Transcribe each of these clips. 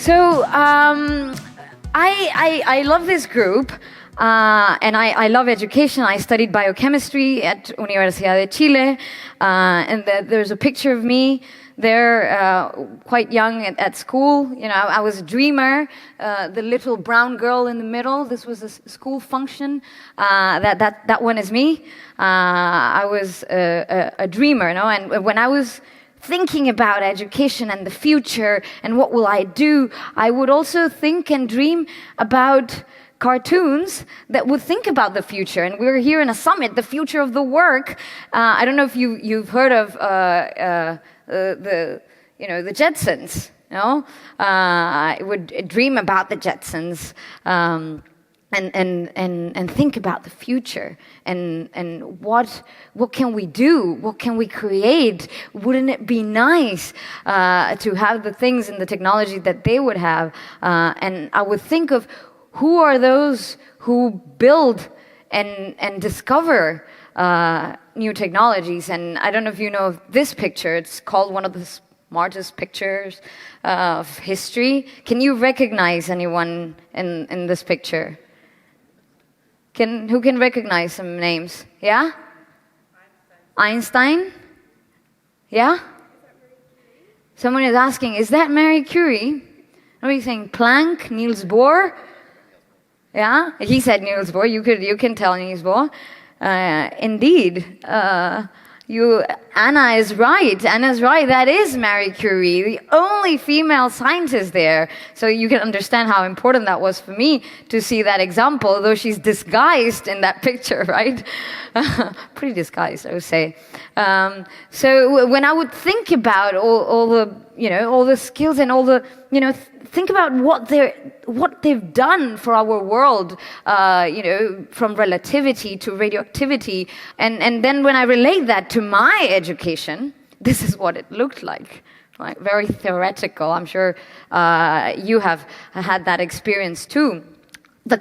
So I love this group, and I love education. I studied biochemistry at Universidad de Chile, and there's a picture of me there, quite young at school. You know, I was a dreamer, the little brown girl in the middle. This was a school function. That one is me. I was a dreamer, you know, and when I was thinking about education and the future and what will I do, I would also think and dream about cartoons that would think about the future. And we're here in a summit, the future of the work. I don't know if you've heard of the Jetsons. You know, I would dream about the Jetsons. And think about the future and what can we do? What can we create? Wouldn't it be nice to have the things and the technology that they would have? And I would think of who are those who build and discover new technologies. And I don't know if you know of this picture. It's called one of the smartest pictures of history. Can you recognize anyone in this picture? Who can recognize some names? Yeah? Einstein? Yeah? Someone is asking, is that Marie Curie? Are you saying Planck, Niels Bohr? Yeah? He said Niels Bohr. You can tell Niels Bohr. Indeed. Anna is right. Anna's right. That is Marie Curie, the only female scientist there. So you can understand how important that was for me to see that example, though she's disguised in that picture, right? Pretty disguised, I would say. So when I would think about all the skills and all the, think about what they've done for our world, from relativity to radioactivity, and then when I relate that to my education, this is what it looked like. Right? Very theoretical. I'm sure you have had that experience too. The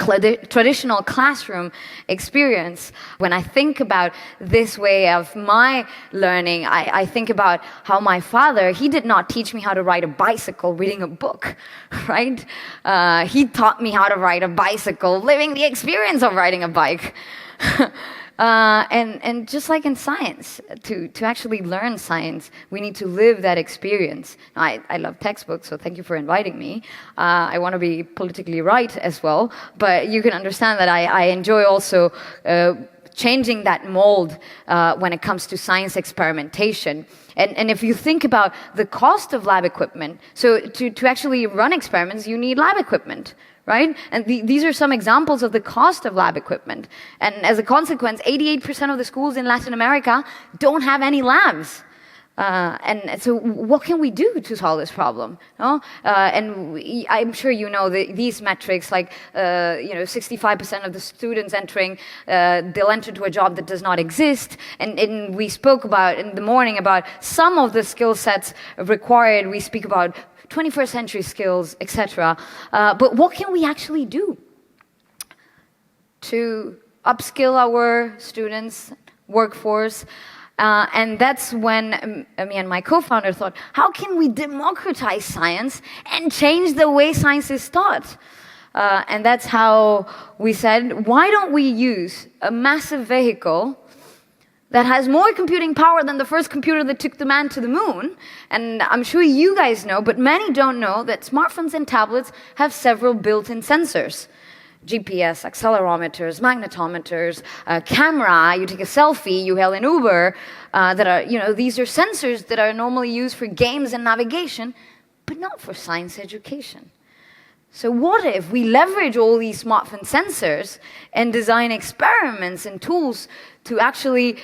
traditional classroom experience. When I think about this way of my learning, I think about how my father, he did not teach me how to ride a bicycle reading a book, right? He taught me how to ride a bicycle living the experience of riding a bike. And just like in science, to actually learn science, we need to live that experience. I love textbooks, so thank you for inviting me. I want to be politically right as well, but you can understand that I enjoy also changing that mold when it comes to science experimentation. And if you think about the cost of lab equipment, so to actually run experiments, you need lab equipment. Right? And these are some examples of the cost of lab equipment. And as a consequence, 88% of the schools in Latin America don't have any labs. And so what can we do to solve this problem? No? I'm sure you know these metrics, like 65% of the students entering, they'll enter to a job that does not exist. And we spoke about in the morning about some of the skill sets required. We speak about 21st century skills, etc. But what can we actually do to upskill our students, workforce? And that's when me and my co-founder thought, how can we democratize science and change the way science is taught? And that's how we said, why don't we use a massive vehicle that has more computing power than the first computer that took the man to the moon? And I'm sure you guys know, but many don't know that smartphones and tablets have several built-in sensors. GPS, accelerometers, magnetometers, camera, you take a selfie, you hail an Uber, these are sensors that are normally used for games and navigation, but not for science education. So what if we leverage all these smartphone sensors and design experiments and tools to actually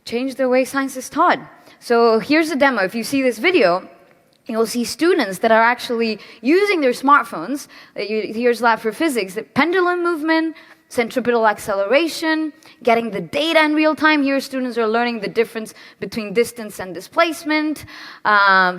change the way science is taught? So here's a demo. If you see this video, you'll see students that are actually using their smartphones. Here's Lab for Physics, the pendulum movement, centripetal acceleration, getting the data in real time. Here, students are learning the difference between distance and displacement,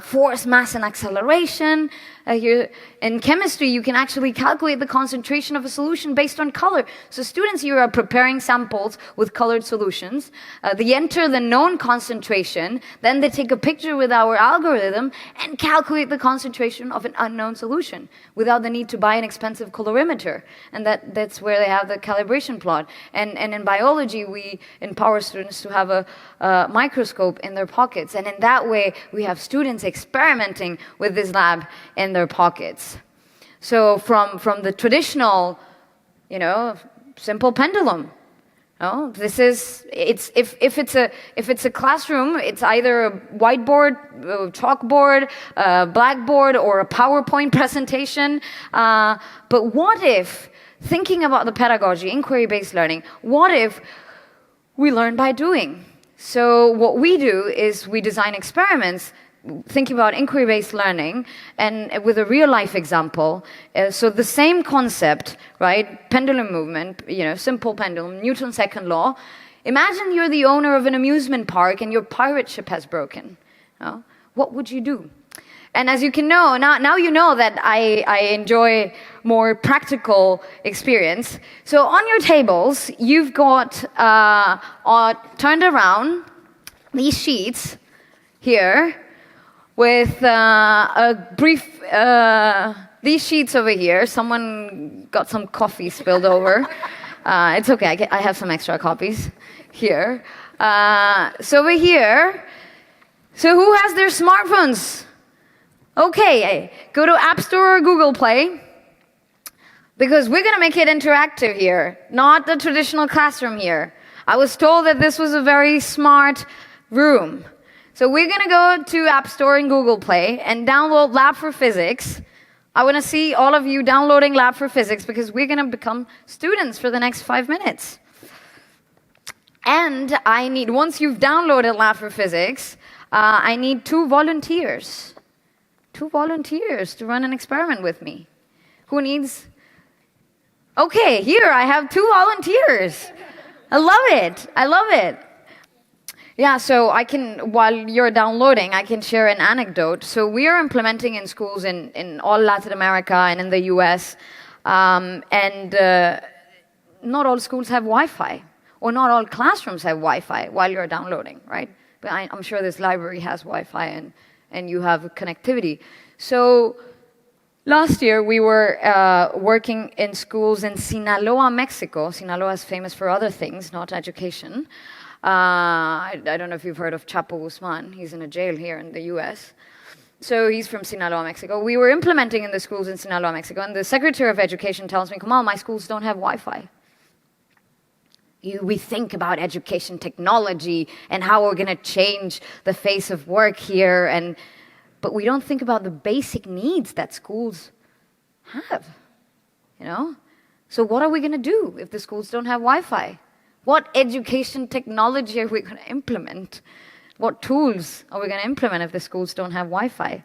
force, mass, and acceleration. Here in chemistry, you can actually calculate the concentration of a solution based on color. So students here are preparing samples with colored solutions. They enter the known concentration, then they take a picture with our algorithm and calculate the concentration of an unknown solution without the need to buy an expensive colorimeter. And that's where they have the calibration plot. And in biology, we empower students to have a microscope in their pockets. And in that way, we have students experimenting with this lab in their pockets. So from the traditional, simple pendulum, this is if it's a classroom, it's either a whiteboard, chalkboard, blackboard, or a PowerPoint presentation. But what if, thinking about the pedagogy, inquiry-based learning, what if we learn by doing? So what we do is we design experiments thinking about inquiry-based learning and with a real-life example. So the same concept, right? Pendulum movement, simple pendulum, Newton's second law. Imagine you're the owner of an amusement park and your pirate ship has broken. What would you do? And as you can know, now you know that I enjoy more practical experience. So on your tables, you've got turned around these sheets here, with a brief, these sheets over here, someone got some coffee spilled over. It's okay, I have some extra copies here. So over here, so who has their smartphones? Okay, go to App Store or Google Play, because we're gonna make it interactive here, not the traditional classroom here. I was told that this was a very smart room. So we're going to go to App Store and Google Play and download Lab for Physics. I want to see all of you downloading Lab for Physics because we're going to become students for the next 5 minutes. And once you've downloaded Lab for Physics, I need 2 volunteers. 2 volunteers to run an experiment with me. Who needs? Okay, here I have 2 volunteers. I love it. Yeah, so while you're downloading, I can share an anecdote. So we are implementing in schools in all Latin America and in the US, and not all schools have Wi-Fi, or not all classrooms have Wi-Fi while you're downloading, right? But I'm sure this library has Wi-Fi and you have connectivity. So last year we were working in schools in Sinaloa, Mexico. Sinaloa is famous for other things, not education. I don't know if you've heard of Chapo Guzman. He's in a jail here in the US. So he's from Sinaloa, Mexico. We were implementing in the schools in Sinaloa, Mexico, and the Secretary of Education tells me, Komal, my schools don't have Wi-Fi. We think about education technology and how we're going to change the face of work here, but we don't think about the basic needs that schools have, So what are we going to do if the schools don't have Wi-Fi? What education technology are we going to implement? What tools are we going to implement if the schools don't have Wi-Fi?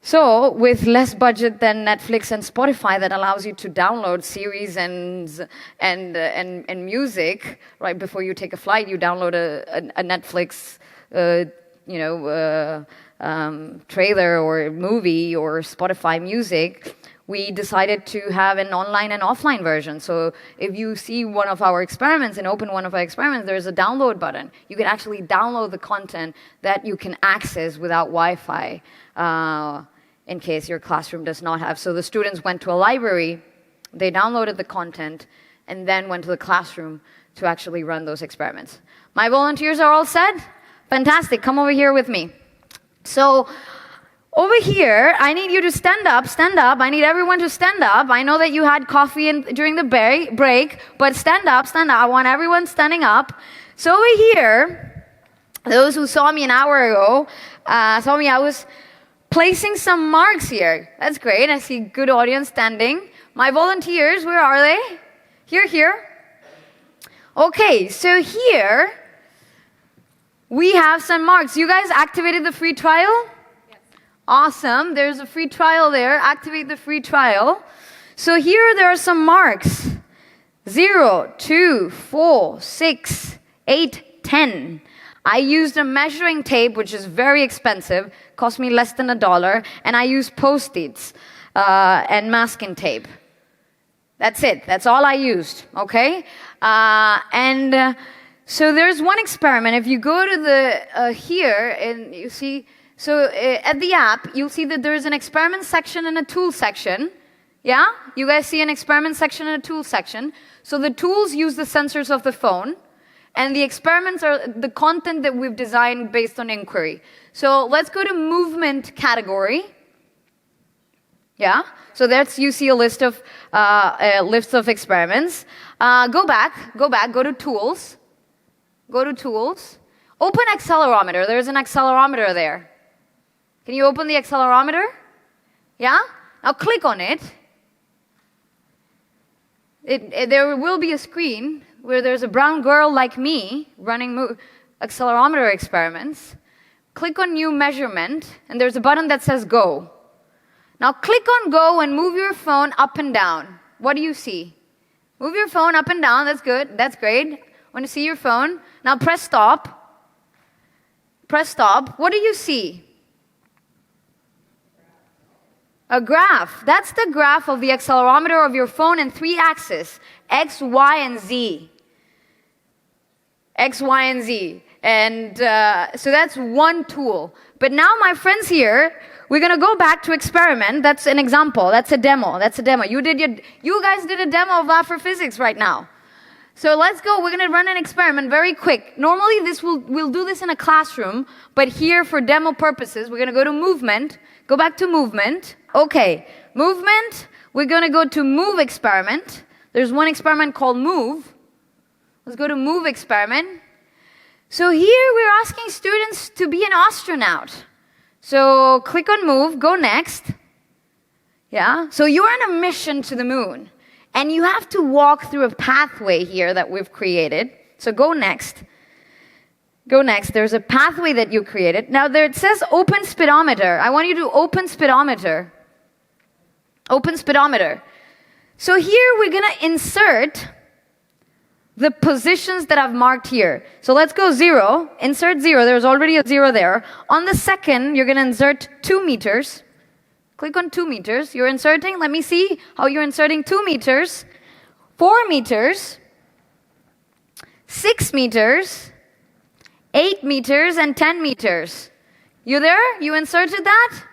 So with less budget than Netflix and Spotify that allows you to download series and music right before you take a flight, you download a Netflix trailer or movie or Spotify music. We decided to have an online and offline version. So if you see one of our experiments and open one of our experiments, there's a download button. You can actually download the content that you can access without Wi-Fi in case your classroom does not have. So the students went to a library, they downloaded the content, and then went to the classroom to actually run those experiments. My volunteers are all set? Fantastic. Come over here with me. So over here, I need you to stand up. I need everyone to stand up. I know that you had coffee during the break, but stand up. I want everyone standing up. So over here, those who saw me an hour ago, I was placing some marks here. That's great. I see good audience standing. My volunteers, where are they? Here. Okay, so here, we have some marks. You guys activated the free trial? Awesome. There's a free trial there. Activate the free trial. So here there are some marks. 0, 2, 4, 6, 8, 10. I used a measuring tape, which is very expensive, cost me less than $1, and I used Post-its and masking tape. That's it. That's all I used, okay? So there's one experiment. If you go to the here, and you see, so at the app, you'll see that there's an experiment section and a tool section. Yeah? You guys see an experiment section and a tool section. So the tools use the sensors of the phone, and the experiments are the content that we've designed based on inquiry. So let's go to movement category. Yeah? So that's, you see a list of experiments. Go back, go to tools. Go to tools. Open accelerometer. There's an accelerometer there. Can you open the accelerometer? Yeah? Now click on it. There will be a screen where there's a brown girl like me running accelerometer experiments. Click on new measurement, and there's a button that says go. Now click on go and move your phone up and down. What do you see? Move your phone up and down. That's good. That's great. Want to see your phone? Now press stop. Press stop. What do you see? A graph. That's the graph of the accelerometer of your phone in 3 axes, X, Y, and Z. X, Y, and Z. And so that's one tool. But now, my friends here, we're going to go back to experiment. That's an example. That's a demo. That's a demo. You guys did a demo of that for physics right now. So let's go. We're going to run an experiment very quick. Normally, we'll do this in a classroom, but here, for demo purposes, we're going to go to movement. Go back to movement. Okay, movement. We're going to go to move experiment. There's one experiment called move. Let's go to move experiment. So here, we're asking students to be an astronaut. So click on move. Go next. Yeah. So you're on a mission to the moon. And you have to walk through a pathway here that we've created. So go next. Go next. There's a pathway that you created. Now there it says open speedometer. I want you to open speedometer. Open speedometer. So here we're going to insert the positions that I've marked here. So let's go 0. Insert 0. There's already a 0 there. On the second, you're going to insert 2 meters. Click on 2 meters. You're inserting. Let me see how you're inserting 2 meters, 4 meters, 6 meters, 8 meters, and 10 meters. You there? You inserted that?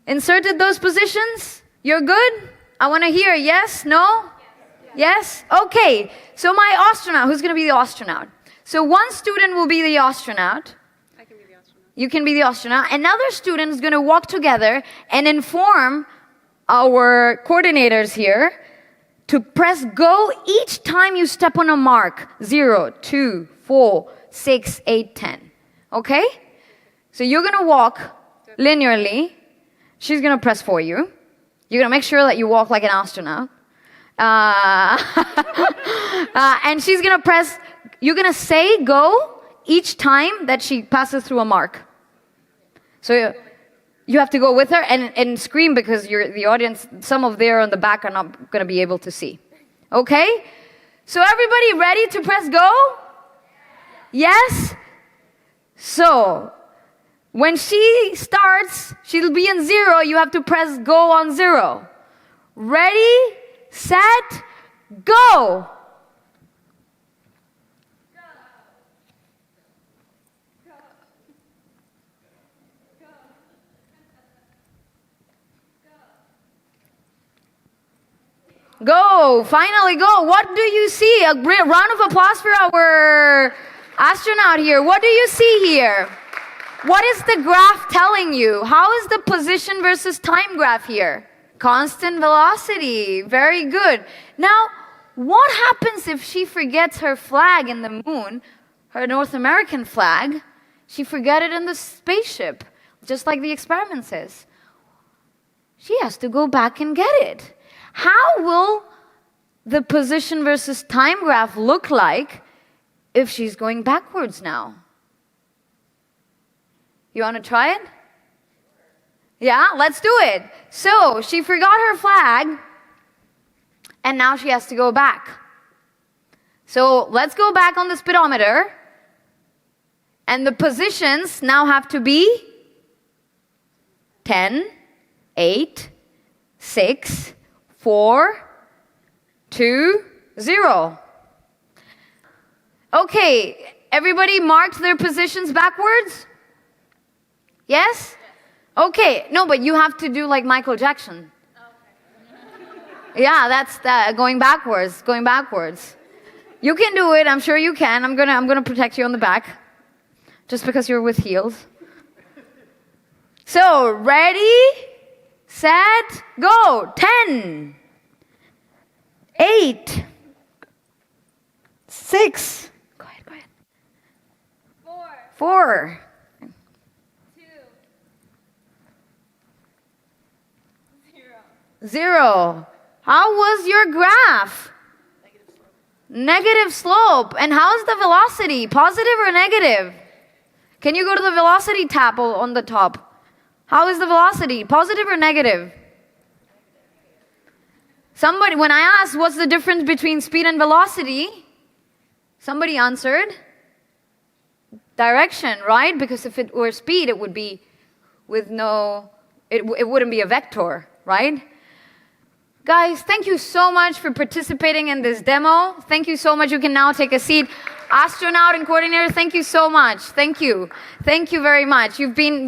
Inserted those positions? You're good? I want to hear yes, no? Yes? Okay. So my astronaut, who's going to be the astronaut? So one student will be the astronaut. You can be the astronaut. Another student is going to walk together and inform our coordinators here to press go each time you step on a mark. 0, 2, 4, 6, 8, 10. Okay? So you're going to walk linearly. She's going to press for you. You're going to make sure that you walk like an astronaut. And she's going to press, you're going to say go each time that she passes through a mark. So you have to go with her and scream because the audience, some of there on the back are not going to be able to see. Okay? So everybody ready to press go? Yes? So when she starts, she'll be in 0. You have to press go on 0. Ready, set, go! Go! Finally go! What do you see? A great round of applause for our astronaut here. What do you see here? What is the graph telling you? How is the position versus time graph here? Constant velocity. Very good. Now, what happens if she forgets her flag in the moon, her North American flag? She forgot it in the spaceship, just like the experiment says. She has to go back and get it. How will the position versus time graph look like if she's going backwards now? You want to try it? Yeah, let's do it. So she forgot her flag, and now she has to go back. So let's go back on the speedometer. And the positions now have to be 10, 8, 6, 4, 2, 0. Okay, everybody marked their positions backwards? Yes? Okay, no, but you have to do like Michael Jackson. Yeah, that's that, going backwards, going backwards. You can do it, I'm sure you can. I'm gonna protect you on the back. Just because you're with heels. So, ready, set, go. 10, 8, 6, go ahead. 4, 2, 0. How was your graph? Negative slope. And how's the velocity? Positive or negative? Can you go to the velocity tab on the top? How is the velocity? Positive or negative? Somebody, when I asked what's the difference between speed and velocity, somebody answered direction, right? Because if it were speed, it would be with no, it wouldn't be a vector, right? Guys, thank you so much for participating in this demo. Thank you so much. You can now take a seat. Astronaut and coordinator, thank you so much. Thank you. Thank you very much. You've been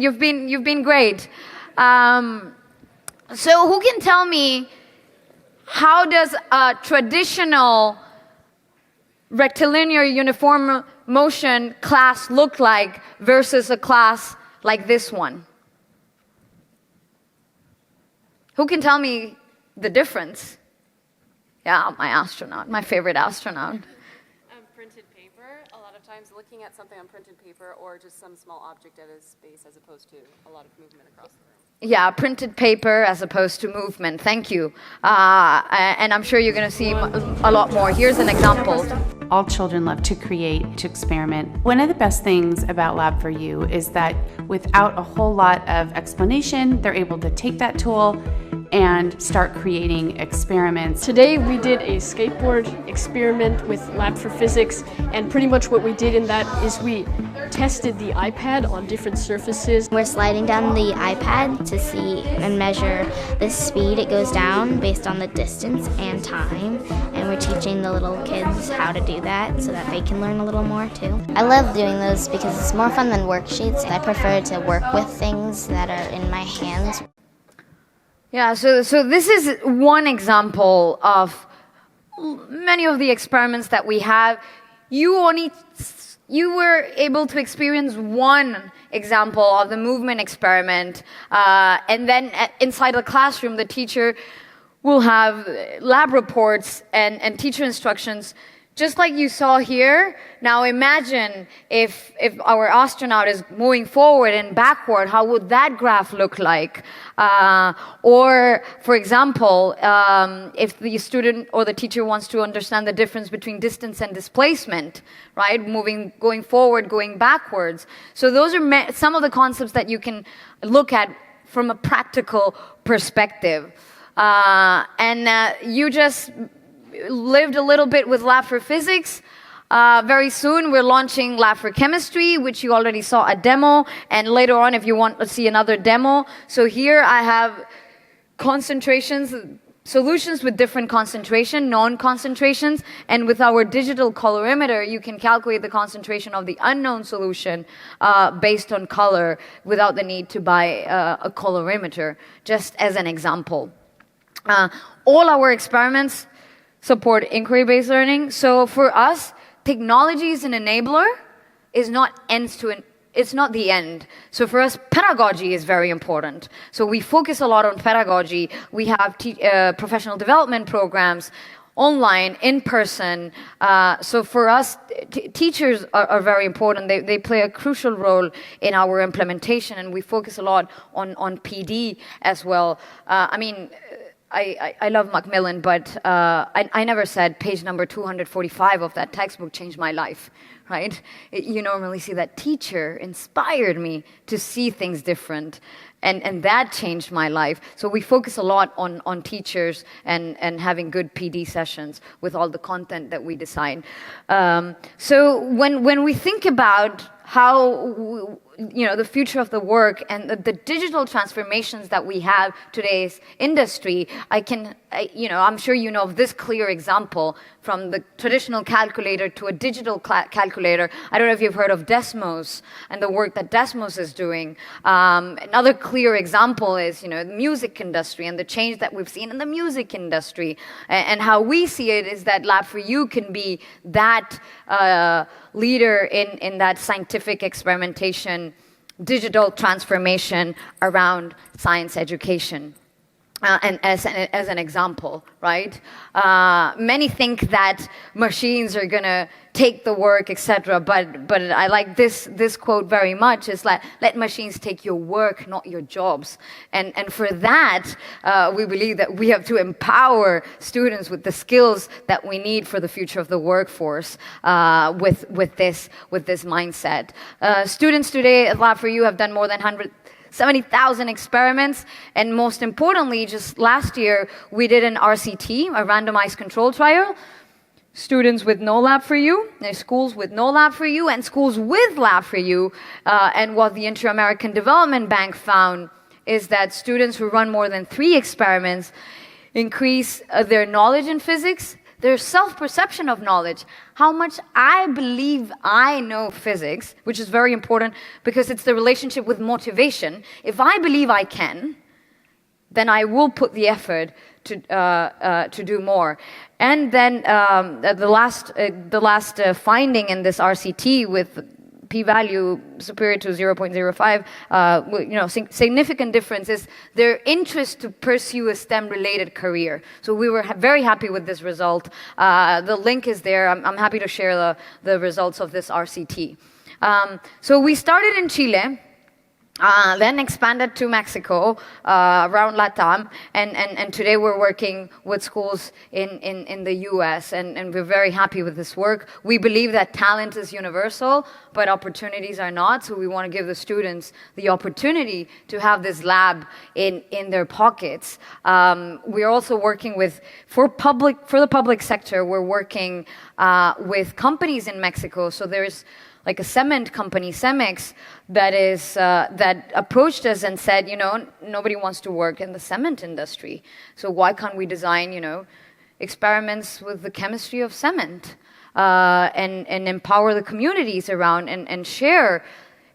great. So who can tell me how does a traditional rectilinear uniform motion class look like versus a class like this one? Who can tell me the difference? Yeah, my astronaut, my favorite astronaut. Printed paper, a lot of times looking at something on printed paper or just some small object at a space as opposed to a lot of movement across the room. Yeah, printed paper as opposed to movement. Thank you. And I'm sure you're going to see a lot more. Here's an example. All children love to create, to experiment. One of the best things about Lab4U is that without a whole lot of explanation, they're able to take that tool and start creating experiments. Today we did a skateboard experiment with Lab for Physics, and pretty much what we did in that is we tested the iPad on different surfaces. We're sliding down the iPad to see and measure the speed it goes down based on the distance and time, and we're teaching the little kids how to do that so that they can learn a little more too. I love doing those because it's more fun than worksheets. I prefer to work with things that are in my hands. Yeah, so this is one example of many of the experiments that we have. You were able to experience one example of the movement experiment, and then inside the classroom, the teacher will have lab reports and teacher instructions, just like you saw here. Now imagine if our astronaut is moving forward and backward, how would that graph look like? Or, for example, if the student or the teacher wants to understand the difference between distance and displacement, right? Going forward, going backwards. So those are some of the concepts that you can look at from a practical perspective. You just lived a little bit with Lab for Physics. Very soon we're launching Lab for Chemistry, which you already saw a demo, and later on if you want to see another demo. So here I have concentrations, solutions with different concentration, known concentrations, and with our digital colorimeter you can calculate the concentration of the unknown solution based on color without the need to buy a colorimeter, just as an example. All our experiments support inquiry-based learning. So for us, technology is an enabler, is not it's not the end. So for us, pedagogy is very important. So we focus a lot on pedagogy. We have professional development programs, online, in person. So for us, teachers are very important. They play a crucial role in our implementation, and we focus a lot on PD as well. I love Macmillan, but I never said page number 245 of that textbook changed my life, right? You normally see that teacher inspired me to see things different, and that changed my life. So we focus a lot on teachers and having good PD sessions with all the content that we design. So when we think about how the future of the work and the digital transformations that we have today's industry, I'm sure you know of this clear example from the traditional calculator to a digital calculator. I don't know if you've heard of Desmos and the work that Desmos is doing. Another clear example is the music industry and the change that we've seen in the music industry, and how we see it is that Lab4U can be that leader in that scientific experimentation, digital transformation around science education. And as an example, right? Many think that machines are gonna take the work, etc. But I like this quote very much. It's like, let machines take your work, not your jobs. And for that, we believe that we have to empower students with the skills that we need for the future of the workforce with this mindset. Students today at Lab4U have done more than 170,000 experiments, and most importantly, just last year, we did an RCT, a randomized control trial. Students with no Lab4U, there's schools with no Lab4U, and schools with Lab4U. And what the Inter-American Development Bank found is that students who run more than 3 experiments increase their knowledge in physics, their self-perception of knowledge, how much I believe I know physics, which is very important because it's the relationship with motivation. If I believe I can, then I will put the effort to do more. And then the last finding in this RCT with p-value superior to 0.05, significant difference is their interest to pursue a STEM-related career. So we were very happy with this result. The link is there. I'm happy to share the results of this RCT. So we started in Chile, then expanded to Mexico, around Latam, and today we're working with schools in the US, and we're very happy with this work. We believe that talent is universal, but opportunities are not, so we want to give the students the opportunity to have this lab in their pockets. We're also working for the public sector, we're working with companies in Mexico, so there's like a cement company, Cemex, that approached us and said, nobody wants to work in the cement industry. So why can't we design, experiments with the chemistry of cement and empower the communities around and share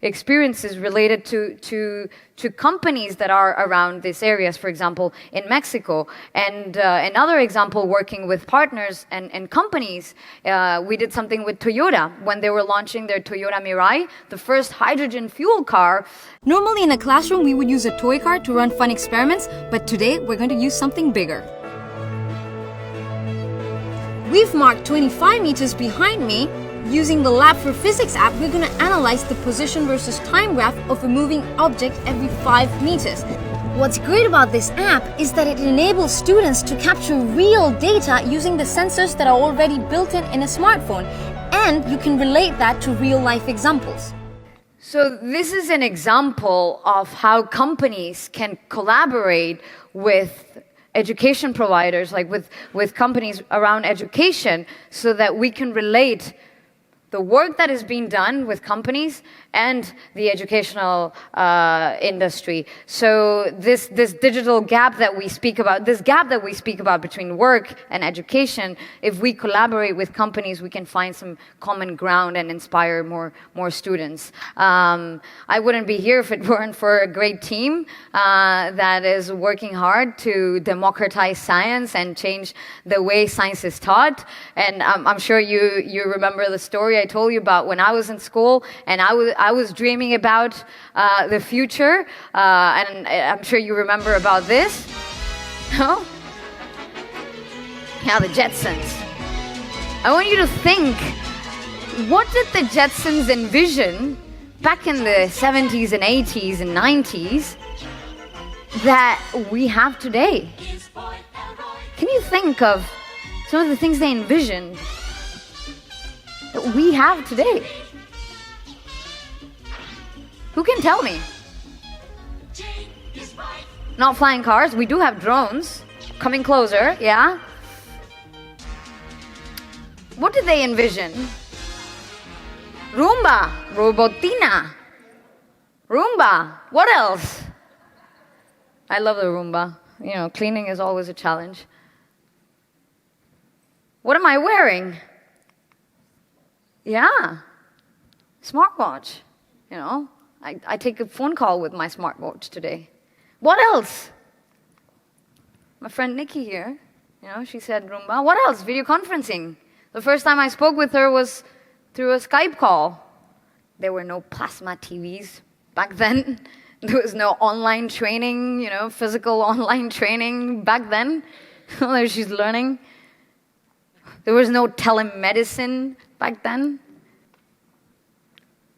experiences related to companies that are around these areas, for example, in Mexico. And another example, working with partners and companies, we did something with Toyota when they were launching their Toyota Mirai, the first hydrogen fuel car. Normally in a classroom, we would use a toy car to run fun experiments, but today we're going to use something bigger. We've marked 25 meters behind me. Using the Lab4Physics app, we're going to analyze the position versus time graph of a moving object every 5 meters. What's great about this app is that it enables students to capture real data using the sensors that are already built in a smartphone, and you can relate that to real-life examples. So this is an example of how companies can collaborate with education providers, like with companies around education, so that we can relate the work that is being done with companies and the educational industry. So this digital gap that we speak about, between work and education, if we collaborate with companies, we can find some common ground and inspire more students. I wouldn't be here if it weren't for a great team that is working hard to democratize science and change the way science is taught. And I'm sure you remember the story I told you about when I was in school and I was dreaming about the future, and I'm sure you remember about this. No? Yeah, the Jetsons. I want you to think, what did the Jetsons envision back in the 70s and 80s and 90s that we have today? Can you think of some of the things they envisioned that we have today? Who can tell me? Not flying cars. We do have drones coming closer, yeah? What did they envision? Roomba, robotina. Roomba. What else? I love the Roomba. You know, cleaning is always a challenge. What am I wearing? Yeah, smartwatch. You know, I take a phone call with my smartwatch today. What else? My friend Nikki here, you know, she said Roomba. What else? Video conferencing. The first time I spoke with her was through a Skype call. There were no plasma TVs back then. There was no online training, you know, physical online training back then. She's learning. There was no telemedicine back then.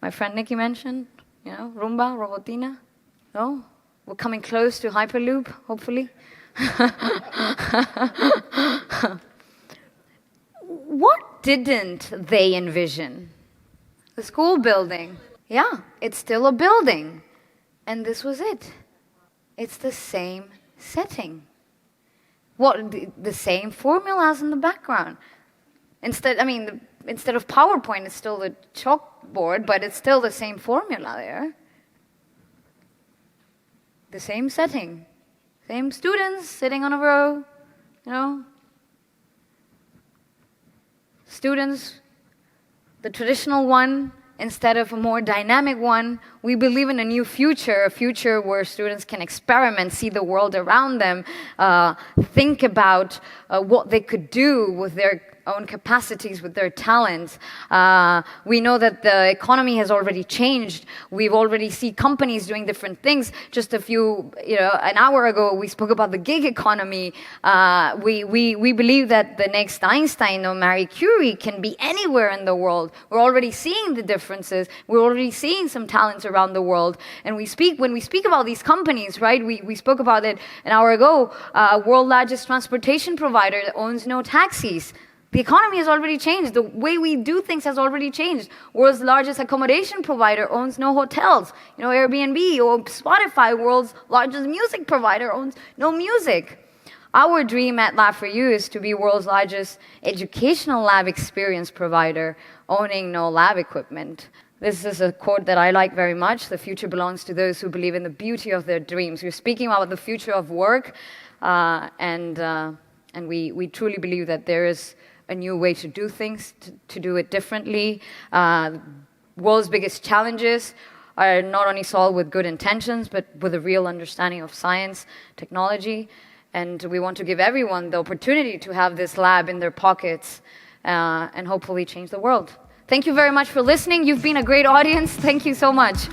My friend Nikki mentioned, you know, Roomba, Robotina. No? We're coming close to Hyperloop, hopefully. What didn't they envision? The school building. Yeah, it's still a building. And this was it. It's the same setting. What, the same formulas in the background. Instead of PowerPoint, it's still the chalkboard, but it's still the same formula there. The same setting. Same students sitting on a row, you know. Students, the traditional one, instead of a more dynamic one. We believe in a new future, a future where students can experiment, see the world around them, think about what they could do with their own capacities, with their talents. We know that the economy has already changed. We've already seen companies doing different things. Just an hour ago, we spoke about the gig economy. We believe that the next Einstein or Marie Curie can be anywhere in the world. We're already seeing the differences. We're already seeing some talents around the world. And when we speak about these companies, right, we spoke about it an hour ago, world largest transportation provider that owns no taxis. The economy has already changed. The way we do things has already changed. World's largest accommodation provider owns no hotels. You know, Airbnb or Spotify, world's largest music provider, owns no music. Our dream at Lab4U is to be world's largest educational lab experience provider, owning no lab equipment. This is a quote that I like very much. The future belongs to those who believe in the beauty of their dreams. We're speaking about the future of work, and we truly believe that there is a new way to do things, to do it differently. World's biggest challenges are not only solved with good intentions, but with a real understanding of science, technology. And we want to give everyone the opportunity to have this lab in their pockets and hopefully change the world. Thank you very much for listening. You've been a great audience. Thank you so much.